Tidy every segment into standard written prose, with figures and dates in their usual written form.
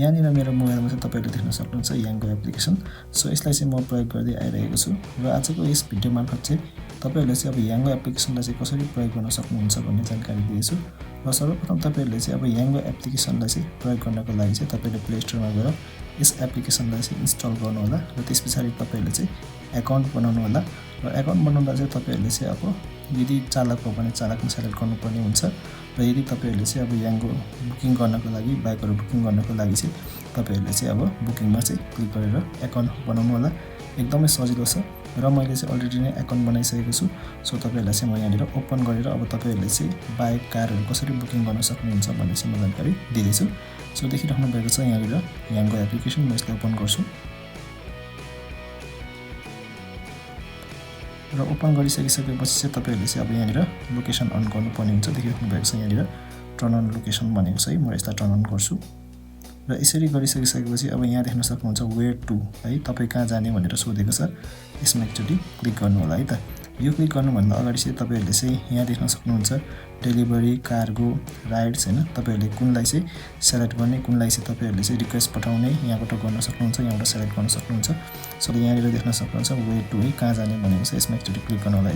यहाँनिर मेरो मोबाइलमा चाहिँ तपाईँले देख्न सक्नुहुन्छ याङ्गो एप्लिकेसन। सो यसलाई चाहिँ म प्रयोग गर्दै आइरहेको छु र आजको यस भिडियो मार्फत चाहिँ तपाईँहरूले चाहिँ अब याङ्गो एप्लिकेसनलाई चाहिँ कसरी प्रयोग गर्न सक्नुहुन्छ भन्ने जानकारी दिएछु। र सर्वप्रथम तपाईँहरूले चाहिँ अब याङ्गो एप्लिकेसनलाई चाहिँ प्रयोग गर्नको लागि चाहिँ तपाईँले प्ले स्टोरमा गएर यस एप्लिकेसनलाई चाहिँ इन्स्टल गर्नुहोला र त्यस पछाडि तपाईँहरूले चाहिँ एकाउन्ट बनाउनु होला र एकाउन्ट बनाउँदा चाहिँ तपाईँहरूले चाहिँ अब यदि चालक हो भने चालकमा सेलेक्ट गर्नुपर्ने हुन्छ र यदि तपाईँहरूले चाहिँ अब याङ्गो बुकिङ गर्नको लागि बाइकहरू बुकिङ गर्नको लागि चाहिँ तपाईँहरूले चाहिँ अब बुकिङमा चाहिँ क्लिक गरेर एकाउन्ट बनाउनु होला। एकदमै सजिलो छ र मैले चाहिँ अलरेडी नै एकाउन्ट बनाइसकेको छु। सो तपाईँहरूलाई चाहिँ म यहाँनिर ओपन गरेर अब तपाईँहरूले चाहिँ बाइक कारहरू कसरी बुकिङ गर्न सक्नुहुन्छ भन्ने चाहिँ म जानकारी दिँदैछु। सो देखिराख्नु भएको छ यहाँनिर याङ्गो एप्लिकेसन। म यसलाई ओपन गर्छु र ओपन गरिसकिसकेपछि चाहिँ तपाईँहरूले चाहिँ अब यहाँनिर लोकेसन अन गर्नुपर्ने हुन्छ। देखिराख्नु भएको छ यहाँनिर टर्न अन लोकेसन भनेको छ है। म यसलाई टर्न अन गर्छु र यसरी गरिसकिसकेपछि अब यहाँ देख्न सक्नुहुन्छ वेयर टु है, तपाईँ कहाँ जाने भनेर सोधेको छ। यसमा एकचोटि क्लिक गर्नु होला है त। यो क्लिक गर्नुभन्दा अगाडि चाहिँ तपाईँहरूले चाहिँ यहाँ देख्न सक्नुहुन्छ डेलिभरी, कार्गो, राइड्स होइन, तपाईँहरूले कुनलाई चाहिँ सेलेक्ट गर्ने, कुनलाई चाहिँ तपाईँहरूले चाहिँ रिक्वेस्ट पठाउने यहाँबाट गर्न सक्नुहुन्छ, यहाँबाट सेलेक्ट गर्न सक्नुहुन्छ। सो यहाँनिर देख्न सक्नुहुन्छ वे टु है, कहाँ जाने भनेको छ। यसमा एकचोटि क्लिक गर्नु होला।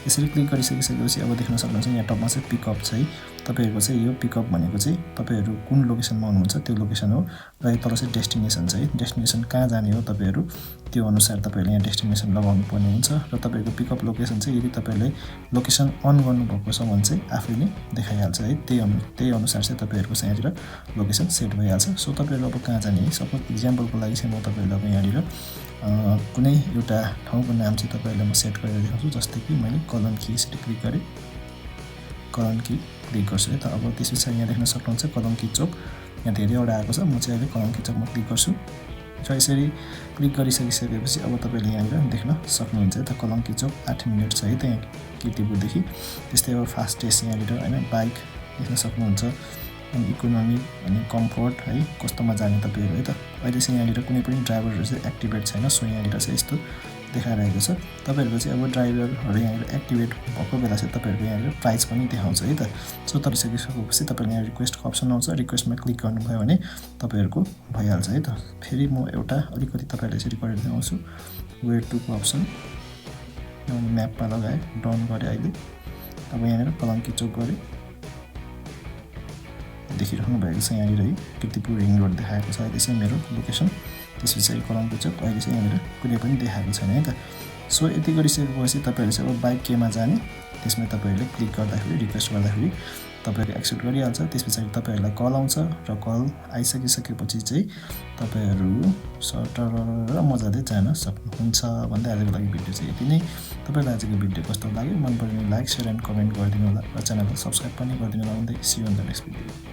यसरी क्लिक गरिसकिसकेपछि अब देख्न सक्नुहुन्छ यहाँ टपमा चाहिँ पिकअप छ है। तपाईँहरूको चाहिँ यो पिकअप भनेको चाहिँ तपाईँहरू कुन लोकेसनमा हुनुहुन्छ त्यो लोकेसन हो र यो तल चाहिँ डेस्टिनेसन छ है। डेस्टिनेसन कहाँ जाने हो तपाईँहरू त्यो अनुसार तपाईँहरूले यहाँ डेस्टिनेसन लगाउनु पर्ने हुन्छ र तपाईँको पिकअप लोकेसन चाहिँ यदि तपाईँहरूले लोकेसन अन गर्नुभएको छ भने चाहिँ आफै नै देखाइहाल्छ है। त्यही अनुसार चाहिँ तपाईँहरूको चाहिँ यहाँनिर लोकेसन सेट भइहाल्छ। सो तपाईँहरू अब कहाँ जाने है, सपोज इक्जाम्पलको लागि चाहिँ म तपाईँहरूलाई अब यहाँनिर कुनै एउटा ठाउँको नाम चाहिँ तपाईँहरूलाई म सेट गरेर देखाउँछु। जस्तै कि मैले कलनकी यसरी क्लिक गरेँ, कलनकी क्लिक गर्छु है त। अब त्यस पछाडि यहाँ देख्न सक्नुहुन्छ कलनकी चोक, यहाँ धेरैवटा आएको छ। म चाहिँ अहिले कलनकी चोकमा क्लिक गर्छु र यसरी क्लिक गरिसकिसकेपछि अब तपाईँले यहाँनिर देख्न सक्नुहुन्छ है त कलनकी चोक 8 मिनट छ है त यहाँ किर्तिपुरदेखि। त्यस्तै अब फास्टेस्ट यहाँनिर होइन बाइक देख्न सक्नुहुन्छ, अनि इकोनोमिक अनि कम्फोर्ट है, कस्तोमा जाने तपाईँहरू है त। अहिले चाहिँ यहाँनिर कुनै पनि ड्राइभरहरू चाहिँ एक्टिभेट छैन। सो यहाँनिर चाहिँ यस्तो देखाइरहेको छ। तपाईँहरूको चाहिँ अब ड्राइभरहरू यहाँनिर एक्टिभेट भएको बेला चाहिँ तपाईँहरूको यहाँनिर प्राइस पनि देखाउँछ है त। सो तरिसकिसकेपछि तपाईँले यहाँ रिक्वेस्टको अप्सन आउँछ, रिक्वेस्टमा क्लिक गर्नुभयो भने तपाईँहरूको भइहाल्छ है त। फेरि म एउटा अलिकति तपाईँहरूले यसरी गरेर देखाउँछु। वेयर टुको अप्सन म्यापमा लगाएँ, डाउन गरेँ अहिले। अब यहाँनिर कलनकी चोक गरेँ, देखिराख्नु भएको छ यहाँनिर है किर्तिपुर रिङ रोड देखाएको छ अहिले चाहिँ मेरो लोकेसन। त्यस पछाडि कलनको चोक अहिले चाहिँ यहाँनिर कुनै पनि देखाएको छैन है त। सो यति गरिसकेपछि तपाईँहरू चाहिँ अब बाइक केमा जाने त्यसमा तपाईँहरूले क्लिक गर्दाखेरि रिक्वेस्ट गर्दाखेरि तपाईँहरू एक्सेप्ट गरिहाल्छ। त्यस पछाडि तपाईँहरूलाई कल आउँछ र कल आइसकिसकेपछि चाहिँ तपाईँहरू सटर र मजाले जान सक्नुहुन्छ भन्दै आजको लागि भिडियो चाहिँ यति नै। तपाईँलाई आजको भिडियो कस्तो लाग्यो, मन पऱ्यो भने लाइक, सेयर एन्ड कमेन्ट गरिदिनु होला र च्यानललाई सब्सक्राइब पनि गरिदिनु होला भन्दै see you in the next video.